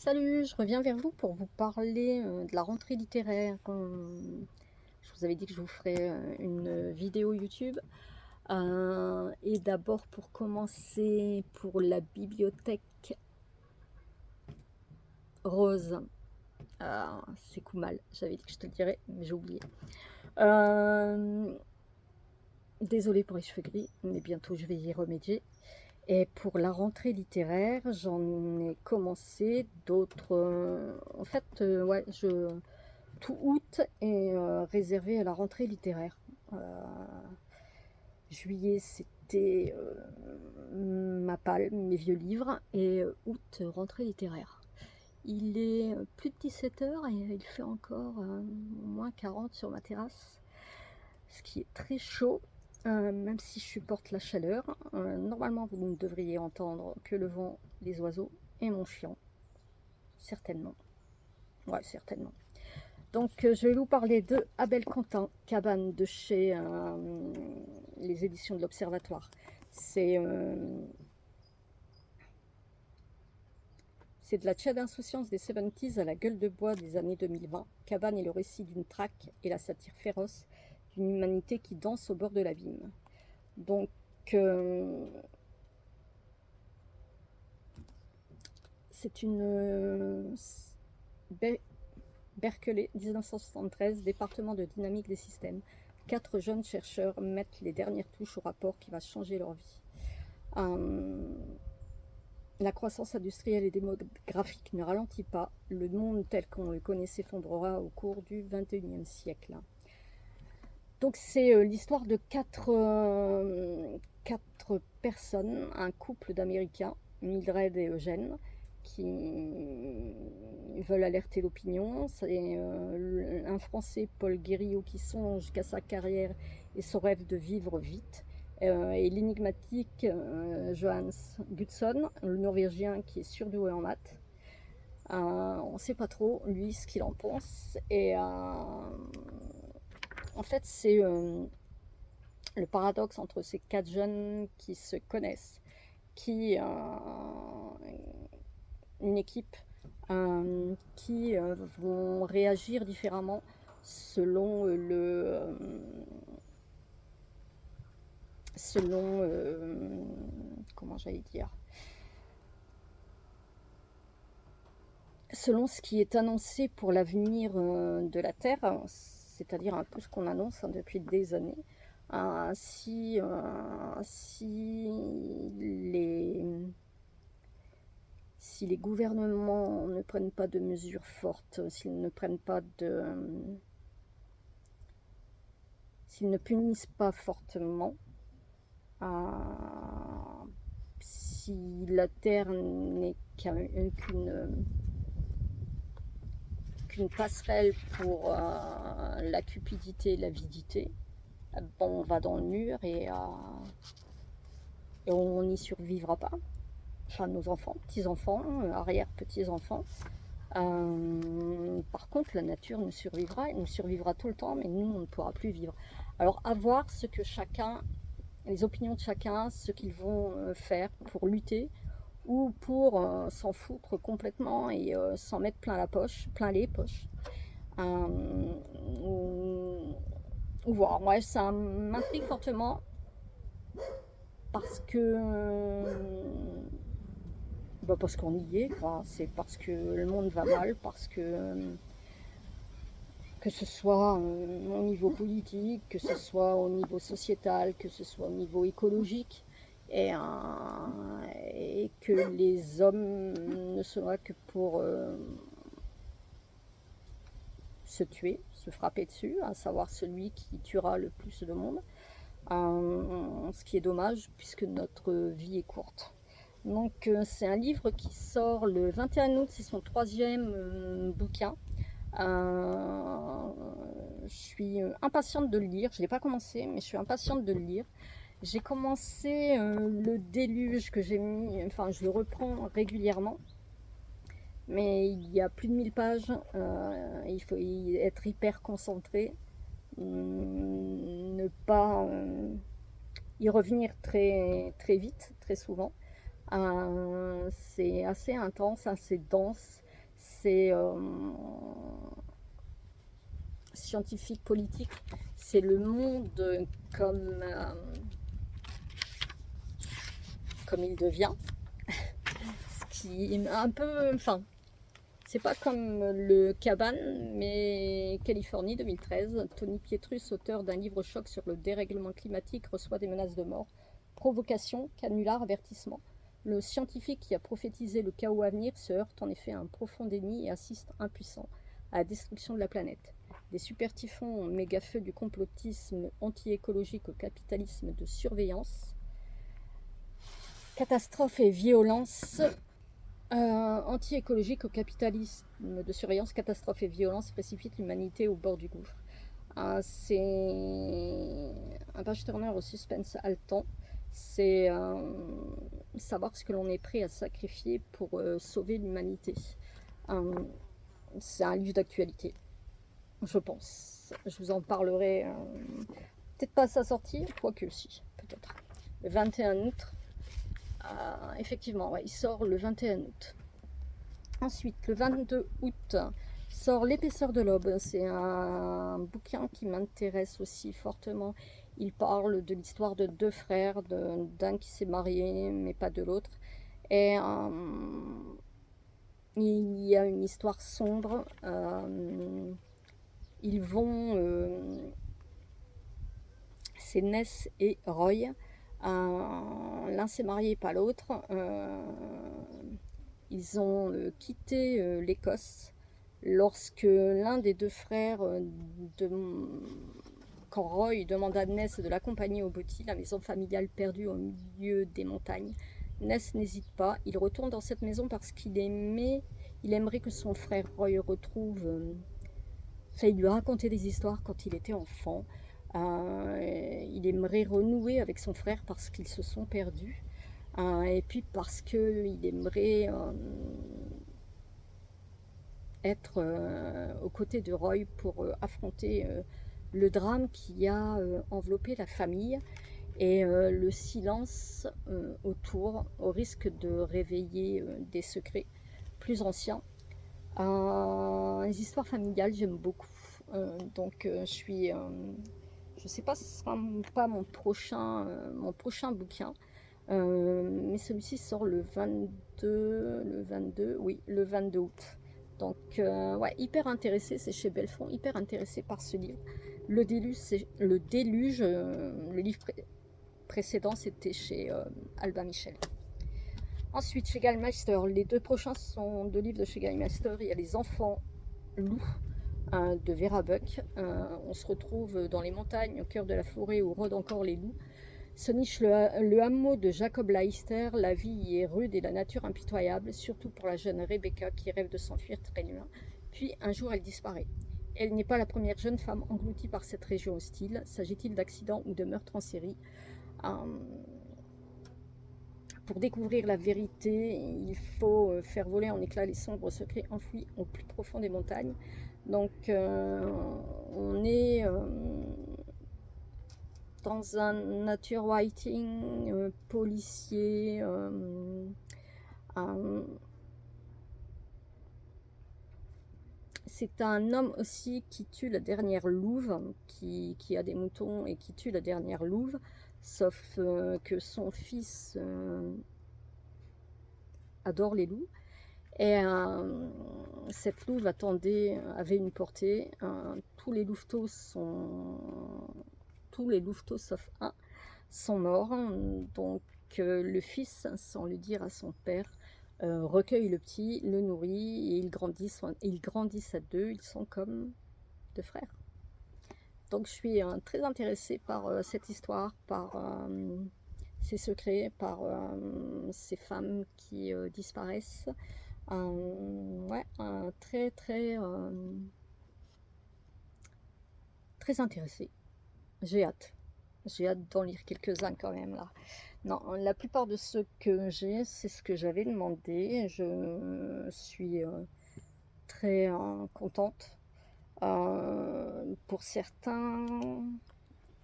Salut, je reviens vers vous pour vous parler de la rentrée littéraire. Je vous avais dit que je vous ferais une vidéo YouTube. Et d'abord, pour commencer, pour la bibliothèque rose, c'est Koumal. J'avais dit que je te le dirais, mais j'ai oublié. Euh, Désolée pour les cheveux gris, mais bientôt je vais y remédier. Et pour la rentrée littéraire, j'en ai commencé d'autres. En fait, ouais, tout août est réservé à la rentrée littéraire. Euh, Juillet, c'était ma palme, mes vieux livres, et août, rentrée littéraire. Il est plus de 17 heures et il fait encore moins 40 sur ma terrasse, ce qui est très chaud, même si je supporte la chaleur. Normalement, vous ne devriez entendre que le vent, les oiseaux et mon chien. Certainement. Ouais, certainement. Donc, je vais vous parler de Abel Quentin, Cabane de chez les éditions de l'Observatoire. C'est c'est de la tchède insouciance des 70s à la gueule de bois des années 2020. Cabane est le récit d'une traque et la satire féroce d'une humanité qui danse au bord de l'abîme. Donc, euh, c'est une Berkeley, 1973, département de dynamique des systèmes. 4 jeunes chercheurs mettent les dernières touches au rapport qui va changer leur vie. La croissance industrielle et démographique ne ralentit pas. Le monde tel qu'on le connaît s'effondrera au cours du XXIe siècle. Donc c'est l'histoire de quatre personnes, un couple d'Américains, Mildred et Eugène, qui veulent alerter l'opinion. C'est un Français, Paul Guérillot, qui songe qu'à sa carrière et son rêve de vivre vite. Et l'énigmatique Johannes Gudson, le Norvégien qui est surdoué en maths. On ne sait pas trop, lui, ce qu'il en pense. Et en fait, c'est le paradoxe entre ces 4 jeunes qui se connaissent, qui une équipe qui vont réagir différemment selon selon comment j'allais dire, selon ce qui est annoncé pour l'avenir de la Terre, c'est-à-dire un peu ce qu'on annonce depuis des années. Si les gouvernements ne prennent pas de mesures fortes, s'ils ne punissent pas fortement, si la Terre n'est qu'une passerelle pour la cupidité et l'avidité, bon, on va dans le mur et on n'y survivra pas. Enfin, nos enfants, petits-enfants, arrière-petits-enfants. Par contre, la nature nous survivra, elle nous survivra tout le temps, mais nous, on ne pourra plus vivre. Alors, à voir ce que chacun, les opinions de chacun, ce qu'ils vont faire pour lutter ou pour s'en foutre complètement et s'en mettre plein les poches. Ou voir. Moi, ça m'intrigue fortement parce que parce qu'on y est, quoi. C'est parce que le monde va mal, parce que ce soit au niveau politique, que ce soit au niveau sociétal, que ce soit au niveau écologique, et que les hommes ne sont là que pour se tuer, se frapper dessus, à savoir celui qui tuera le plus de monde. Ce qui est dommage puisque notre vie est courte. Donc c'est un livre qui sort le 21 août, c'est son troisième bouquin. Euh, je suis impatiente de le lire, je ne l'ai pas commencé, mais je suis impatiente de le lire. J'ai commencé le déluge que j'ai mis, enfin je le reprends régulièrement, mais il y a plus de 1000 pages, il faut être hyper concentré, ne pas y revenir très, très vite, très souvent. C'est assez intense, assez dense. c'est scientifique, politique, c'est le monde comme, comme il devient, ce qui est un peu, enfin, c'est pas comme le Cabane, mais Californie 2013. Tony Pietrus, auteur d'un livre choc sur le dérèglement climatique, reçoit des menaces de mort. Provocation, canular, avertissement. Le scientifique qui a prophétisé le chaos à venir se heurte en effet à un profond déni et assiste impuissant à la destruction de la planète. Des super typhons méga-feux du complotisme anti-écologique au capitalisme de surveillance. Catastrophe et violence anti-écologique au capitalisme de surveillance, catastrophe et violence précipitent l'humanité au bord du gouffre. C'est un page turner au suspense haletant. C'est savoir ce que l'on est prêt à sacrifier pour sauver l'humanité. C'est un livre d'actualité, je pense. Je vous en parlerai peut-être pas à sa sortie, quoique si, peut-être. Le 21 août. Effectivement, ouais, il sort le 21 août. Ensuite, le 22 août, sort L'épaisseur de l'aube. C'est un bouquin qui m'intéresse aussi fortement. Il parle de l'histoire de deux frères, d'un qui s'est marié, mais pas de l'autre. Et il y a une histoire sombre. Ils vont... c'est Ness et Roy. L'un s'est marié, pas l'autre. Ils ont quitté l'Écosse lorsque l'un des deux frères, quand Roy demande à Ness de l'accompagner au Botti, la maison familiale perdue au milieu des montagnes. Ness n'hésite pas, il retourne dans cette maison parce qu'il aimerait que son frère Roy retrouve... il lui a raconté des histoires quand il était enfant. Il aimerait renouer avec son frère parce qu'ils se sont perdus. Et puis parce qu'il aimerait être aux côtés de Roy pour affronter le drame qui a enveloppé la famille et le silence autour, au risque de réveiller des secrets plus anciens. Les histoires familiales, j'aime beaucoup. Donc je suis... je sais pas si ce sera pas mon prochain bouquin. Mais celui-ci sort le 22 août. Donc, ouais, hyper intéressé, c'est chez Belfond, hyper intéressé par ce livre. Le Déluge, le livre précédent, c'était chez Albin Michel. Ensuite, chez Gallmeister, les deux prochains sont deux livres de chez Gallmeister. Il y a Les Enfants loups de Vera Buck. On se retrouve dans les montagnes, au cœur de la forêt, où rôdent encore les loups. Se niche le hameau de Jacob Leister. La vie y est rude et la nature impitoyable, surtout pour la jeune Rebecca qui rêve de s'enfuir très loin. Puis un jour elle disparaît. Elle n'est pas la première jeune femme engloutie par cette région hostile. S'agit-il d'accidents ou de meurtres en série? Pour découvrir la vérité, il faut faire voler en éclats les sombres secrets enfouis au plus profond des montagnes. Donc on est dans un nature writing policier, c'est un homme aussi qui tue la dernière louve, qui a des moutons et qui tue la dernière louve, sauf que son fils adore les loups. Et cette louve avait une portée. Tous les louveteaux sauf un sont morts. Donc le fils, sans le dire à son père, recueille le petit, le nourrit et ils grandissent à deux. Ils sont comme deux frères. Donc je suis très intéressée par cette histoire, par ces secrets, par ces femmes qui disparaissent. Ouais, très très intéressée. J'ai hâte d'en lire quelques-uns quand même là. Non, la plupart de ceux que j'ai, c'est ce que j'avais demandé. Je suis très contente. Pour certains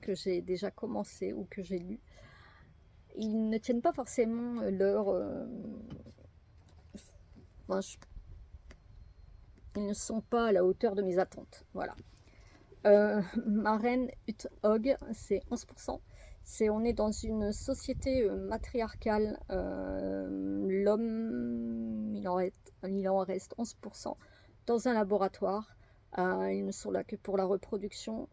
que j'ai déjà commencé ou que j'ai lu, ils ne tiennent pas forcément leur... ils ne sont pas à la hauteur de mes attentes. Voilà. Ma reine Hog, c'est 11%. On est dans une société matriarcale. L'homme, il en reste 11% dans un laboratoire. Ils ne sont là que pour la reproduction.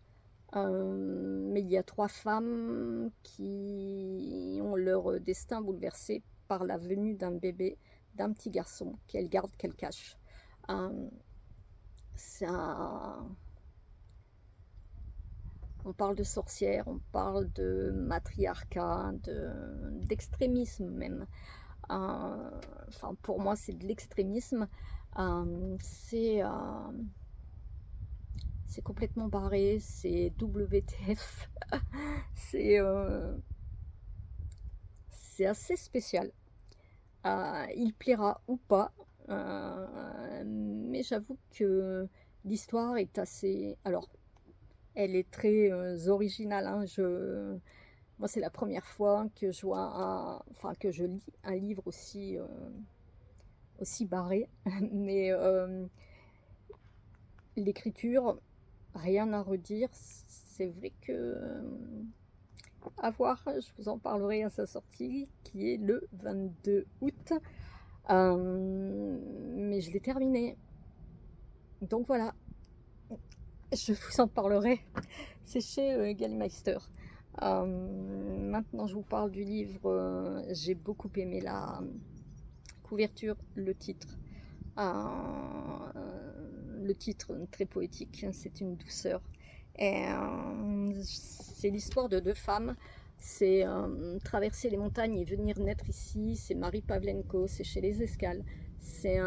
Mais il y a 3 femmes qui ont leur destin bouleversé par la venue d'un bébé, d'un petit garçon qu'elles gardent, qu'elles cachent. On parle de sorcière, on parle de matriarcat, d'extrémisme même. Enfin, pour moi, c'est de l'extrémisme. C'est complètement barré, c'est WTF. c'est assez spécial. Il plaira ou pas, mais j'avoue que l'histoire est assez... Alors, elle est très originale. Hein. Moi, c'est la première fois que je vois que je lis un livre aussi barré. Mais l'écriture, rien à redire. C'est vrai que à voir, je vous en parlerai à sa sortie, qui est le 22 août. Mais je l'ai terminé. Donc voilà, je vous en parlerai. C'est chez Gallimeister. Maintenant, je vous parle du livre. J'ai beaucoup aimé la couverture, le titre. Le titre très poétique, c'est une douceur. C'est l'histoire de 2 femmes. C'est traverser les montagnes et venir naître ici. C'est Marie Pavlenko, c'est chez Les Escales. C'est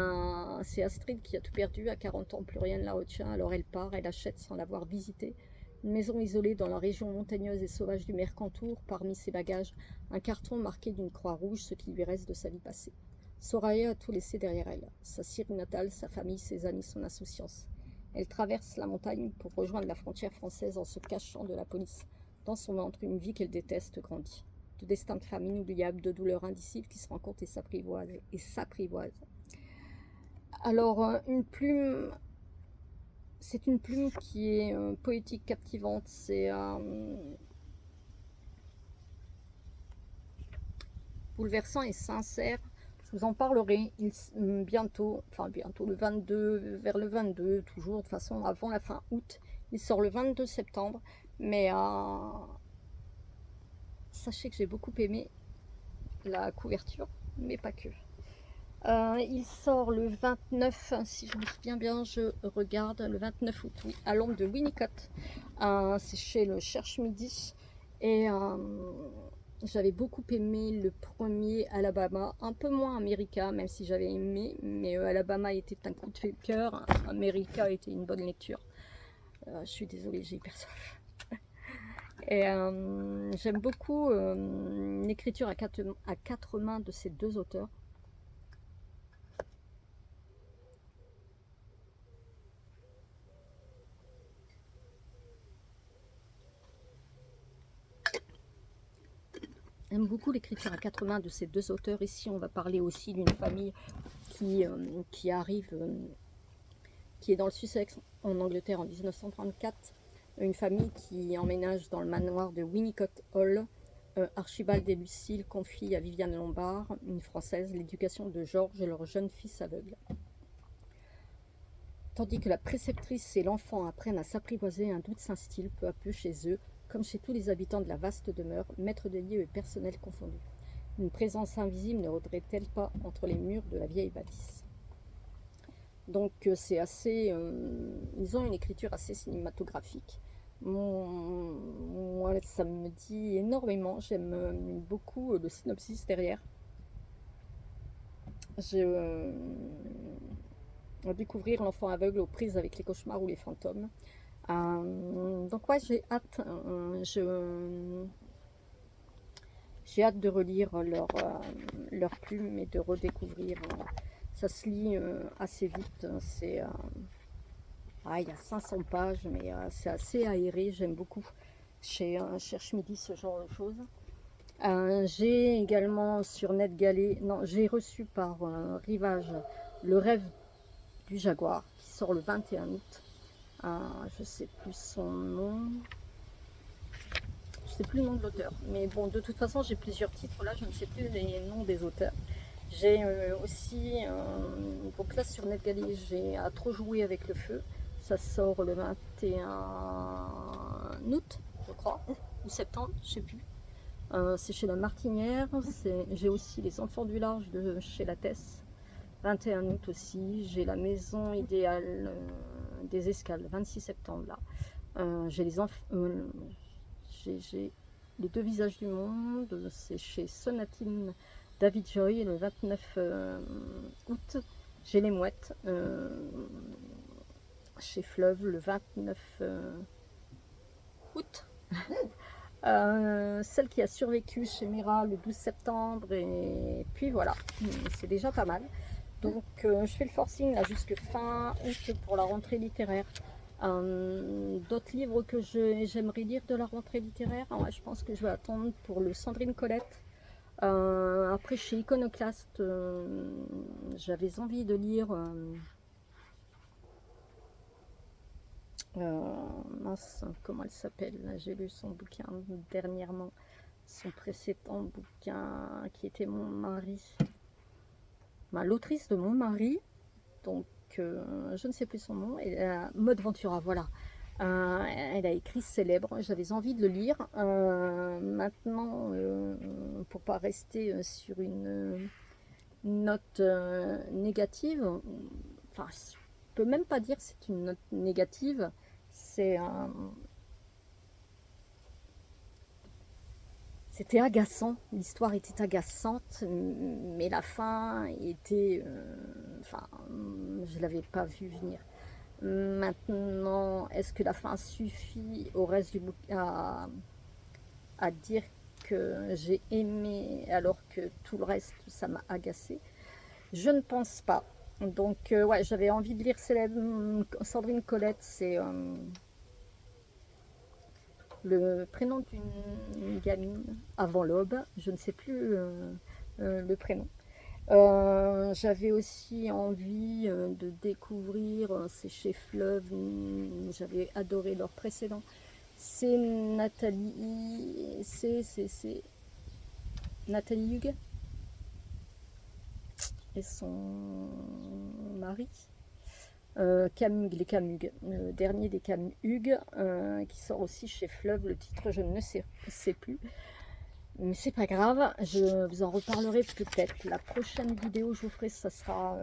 Astrid qui a tout perdu à 40 ans, plus rien ne la retient. Alors elle part, elle achète sans l'avoir visité une maison isolée dans la région montagneuse et sauvage du Mercantour. Parmi ses bagages, un carton marqué d'une croix rouge, ce qui lui reste de sa vie passée. Soraya a tout laissé derrière elle, sa Syrie natale, sa famille, ses amis, son insouciance. Elle traverse la montagne pour rejoindre la frontière française en se cachant de la police. Dans son ventre, une vie qu'elle déteste grandit. De destin de femme inoubliable, de douleurs indicibles qui se rencontrent et s'apprivoisent. Alors, une plume, c'est une plume qui est poétique, captivante. C'est bouleversant et sincère. Je vous en parlerai bientôt, le 22, vers le 22, toujours, de toute façon, avant la fin août. Il sort le 22 septembre, mais sachez que j'ai beaucoup aimé la couverture, mais pas que. Il sort le 29, si je me souviens bien, je regarde, le 29 août, oui, à l'ombre de Winnicott. C'est chez le Cherche Midi. Et j'avais beaucoup aimé le premier Alabama, un peu moins America, même si j'avais aimé, mais Alabama était un coup de cœur, America était une bonne lecture. Je suis désolée, j'ai hyper soif. Et j'aime beaucoup l'écriture à quatre mains de ces 2 auteurs. J'aime beaucoup l'écriture à 4 mains de ces 2 auteurs. Ici, on va parler aussi d'une famille qui arrive, qui est dans le Sussex, en Angleterre, en 1934. Une famille qui emménage dans le manoir de Winnicott Hall. Archibald et Lucille confient à Viviane Lombard, une Française, l'éducation de Georges, leur jeune fils aveugle. Tandis que la préceptrice et l'enfant apprennent à s'apprivoiser, un doute s'instille peu à peu chez eux, comme chez tous les habitants de la vaste demeure, maîtres de lieux et personnel confondus. Une présence invisible ne rôderait-elle pas entre les murs de la vieille bâtisse? Donc c'est assez... ils ont une écriture assez cinématographique. Moi, ça me dit énormément. J'aime beaucoup le synopsis derrière. Découvrir l'enfant aveugle aux prises avec les cauchemars ou les fantômes. Donc ouais, j'ai hâte. J'ai hâte de relire leur plume et de redécouvrir. Ça se lit assez vite. Il y a 500 pages, mais c'est assez aéré. J'aime beaucoup chez Cherche Midi ce genre de choses. J'ai également sur NetGalley, j'ai reçu par Rivage Le Rêve du Jaguar, qui sort le 21 août. Je sais plus son nom. Je sais plus le nom de l'auteur. Mais bon, de toute façon, j'ai plusieurs titres. Là, je ne sais plus les noms des auteurs. J'ai aussi, donc là sur NetGalley, j'ai À trop jouer avec le feu. Ça sort le 21 août, je crois, ou septembre, je sais plus. C'est chez La Martinière. J'ai aussi Les Enfants du Large de chez Lattès, 21 août aussi. J'ai La Maison idéale des Escales, 26 septembre là. J'ai Les Deux Visages du Monde, c'est chez Sonatine David Joy le 29 août. J'ai Les Mouettes chez Fleuve le 29 août. Celle qui a survécu chez Mira le 12 septembre. Et puis voilà, c'est déjà pas mal. Donc je fais le forcing là jusque fin août pour la rentrée littéraire. D'autres livres que j'aimerais lire de la rentrée littéraire, ouais, je pense que je vais attendre pour le Sandrine Colette. Après chez Iconoclast, j'avais envie de lire mince, comment elle s'appelle, j'ai lu son bouquin dernièrement, son précédent bouquin qui était Mon mari, l'autrice de Mon mari, donc je ne sais plus son nom, Maud Ventura, voilà. Elle a écrit Célèbre, j'avais envie de le lire. Maintenant, pour pas rester sur une note négative, enfin, je peux même pas dire que c'est une note négative, c'était agaçant, l'histoire était agaçante, mais la fin était, enfin, je l'avais pas vu venir. Maintenant, est-ce que la fin suffit au reste du bouquin à dire que j'ai aimé alors que tout le reste ça m'a agacé? Je ne pense pas. Donc ouais, j'avais envie de lire Sandrine Colette, c'est le prénom d'une gamine avant l'aube, je ne sais plus le prénom. J'avais aussi envie de découvrir, c'est chez Fleuve, j'avais adoré leur précédent. C'est Nathalie Hugues et son mari. Camus, les Camus, le dernier des Camus Hugues, qui sort aussi chez Fleuve. Le titre, je ne sais plus. Mais c'est pas grave, je vous en reparlerai peut-être. La prochaine vidéo que je vous ferai, ça sera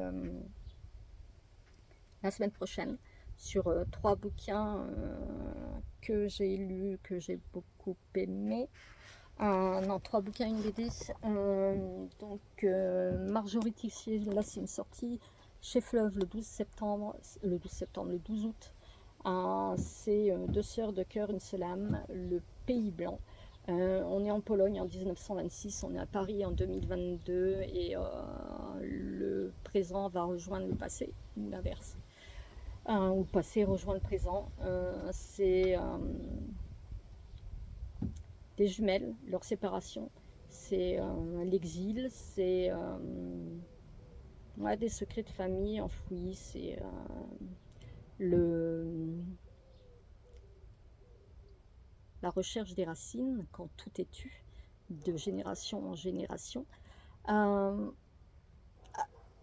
la semaine prochaine, sur 3 bouquins que j'ai lus, que j'ai beaucoup aimé. Non, 3 bouquins, une BD. Donc, Marjorie Tissier, là c'est une sortie chez Fleuve le 12 septembre, le 12 août. C'est Deux sœurs de cœur, une seule âme, le Pays Blanc. On est en Pologne en 1926, on est à Paris en 2022 et le présent va rejoindre le passé, ou l'inverse. Ou le passé rejoint le présent. C'est des jumelles, leur séparation, c'est l'exil, c'est ouais, des secrets de famille enfouis, c'est la recherche des racines quand tout est tu, de génération en génération.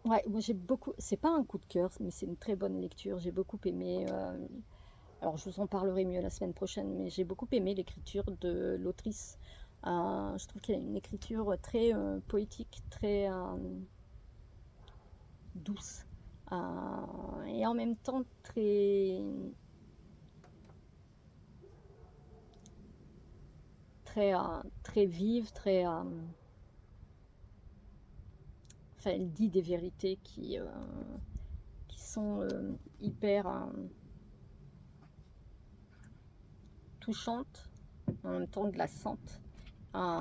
Ouais, moi j'ai beaucoup, c'est pas un coup de cœur, mais c'est une très bonne lecture, j'ai beaucoup aimé. Alors je vous en parlerai mieux la semaine prochaine, mais j'ai beaucoup aimé l'écriture de l'autrice. Je trouve qu'elle a une écriture très poétique, très douce, et en même temps très vive, enfin, elle dit des vérités qui sont hyper touchantes, en même temps glaçantes.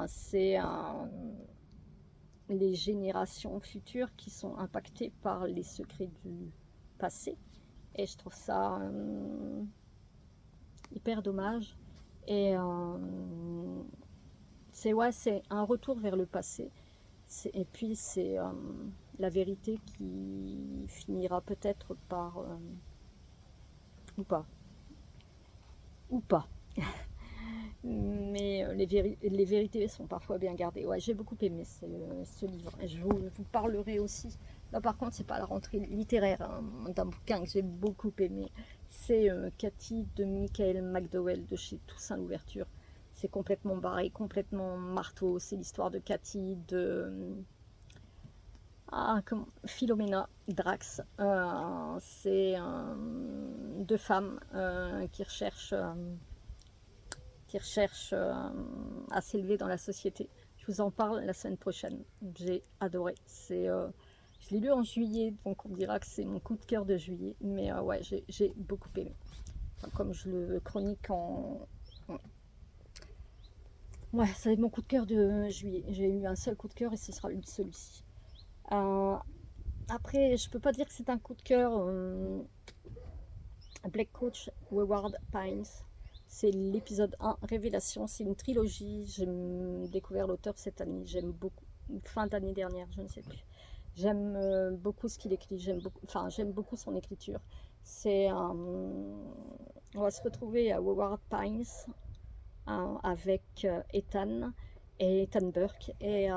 C'est les générations futures qui sont impactées par les secrets du passé. Et je trouve ça hyper dommage. Et c'est un retour vers le passé. Et puis c'est la vérité qui finira peut-être par ou pas, ou pas. Mais les vérités sont parfois bien gardées. Ouais, j'ai beaucoup aimé ce livre. Et je vous parlerai aussi. Là, par contre, c'est pas la rentrée littéraire d'un bouquin que j'ai beaucoup aimé. C'est Cathy de Michael McDowell de chez Toussaint Louverture. C'est complètement barré, complètement marteau. C'est l'histoire de Cathy, de Philomena Drax. C'est deux femmes qui recherchent à s'élever dans la société. Je vous en parle la semaine prochaine. J'ai adoré. Je l'ai lu en juillet, donc on dira que c'est mon coup de cœur de juillet. Mais ouais, j'ai beaucoup aimé. Enfin, comme je le chronique en... Ouais, ça va être mon coup de cœur de juillet. J'ai eu un seul coup de cœur et ce sera celui-ci. Après, je peux pas dire que c'est un coup de cœur. Black Coach Wayward Pines. C'est l'épisode 1, Révélation. C'est une trilogie. J'ai découvert l'auteur cette année. J'aime beaucoup. Fin d'année dernière, je ne sais plus. J'aime beaucoup ce qu'il écrit. J'aime beaucoup son écriture. On va se retrouver à Wayward Pines avec Ethan Burke et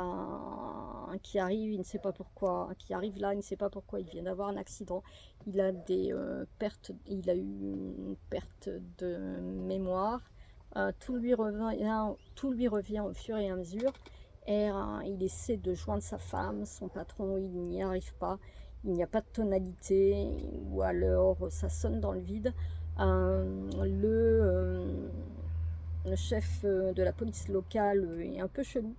qui arrive, il ne sait pas pourquoi, qui arrive là, il ne sait pas pourquoi, il vient d'avoir un accident, il a il a eu une perte de mémoire, tout lui revient au fur et à mesure, et il essaie de joindre sa femme, son patron, il n'y arrive pas, il n'y a pas de tonalité, ou alors ça sonne dans le vide. Le chef de la police locale est un peu chelou.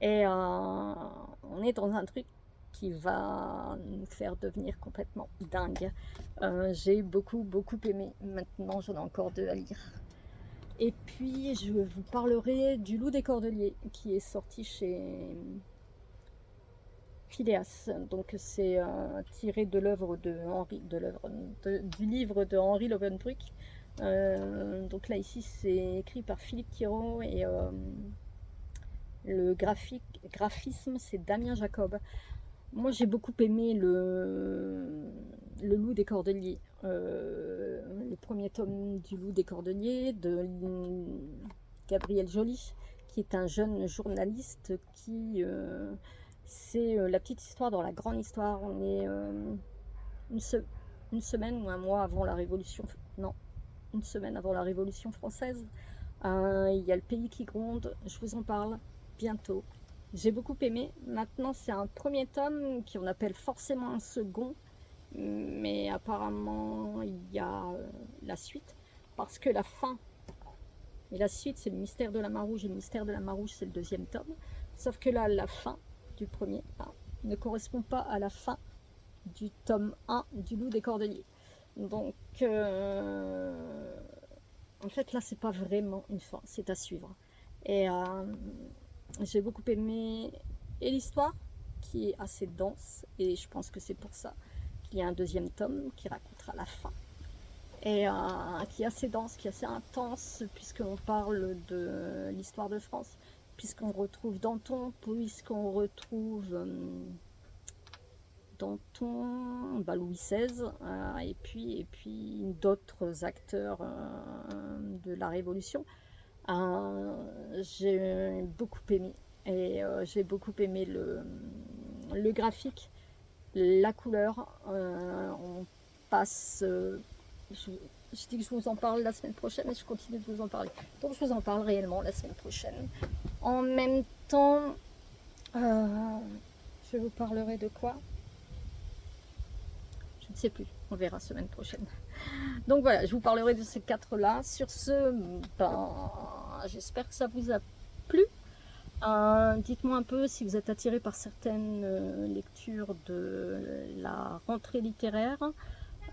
Et on est dans un truc qui va nous faire devenir complètement dingue. J'ai beaucoup aimé. Maintenant, j'en ai encore deux à lire. Et puis, je vous parlerai du Loup des Cordeliers qui est sorti chez Phileas. Donc, c'est tiré de l'œuvre du livre de Henri Lovenbruck. Donc là ici c'est écrit par Philippe Quiraud et le graphisme c'est Damien Jacob. Moi j'ai beaucoup aimé le Loup des Cordeliers, le premier tome du Loup des Cordeliers de Gabriel Joly, qui est un jeune journaliste qui c'est la petite histoire dans la grande histoire. On est une semaine ou un mois avant la Révolution, non, une semaine avant la Révolution française. Il y a le pays qui gronde, je vous en parle bientôt. J'ai beaucoup aimé. Maintenant, c'est un premier tome qu'on appelle forcément un second, mais apparemment, il y a la suite, parce que la fin et la suite, c'est le mystère de la Marouge, et le mystère de la Marouge, c'est le deuxième tome. Sauf que là, la fin du premier ne correspond pas à la fin du tome 1 du Loup des Cordeliers. Donc, en fait, là, c'est pas vraiment une fin, c'est à suivre. Et j'ai beaucoup aimé et l'histoire, qui est assez dense, et je pense que c'est pour ça qu'il y a un deuxième tome qui racontera la fin. Et qui est assez dense, qui est assez intense, puisqu'on parle de l'histoire de France, puisqu'on retrouve Danton, puisqu'on retrouve Danton, Louis XVI, et puis d'autres acteurs de la Révolution. J'ai beaucoup aimé, et j'ai beaucoup aimé le graphique, la couleur. On passe... je dis que je vous en parle la semaine prochaine et je continue de vous en parler. Donc je vous en parle réellement la semaine prochaine. En même temps, je vous parlerai de quoi? Je ne sais plus, on verra semaine prochaine. Donc voilà, je vous parlerai de ces quatre-là. Sur ce, j'espère que ça vous a plu. Dites-moi un peu si vous êtes attiré par certaines lectures de la rentrée littéraire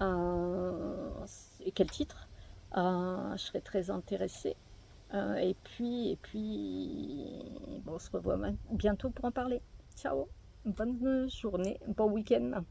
et quel titre. Je serais très intéressée. Et puis bon, on se revoit bientôt pour en parler. Ciao, bonne journée, bon week-end.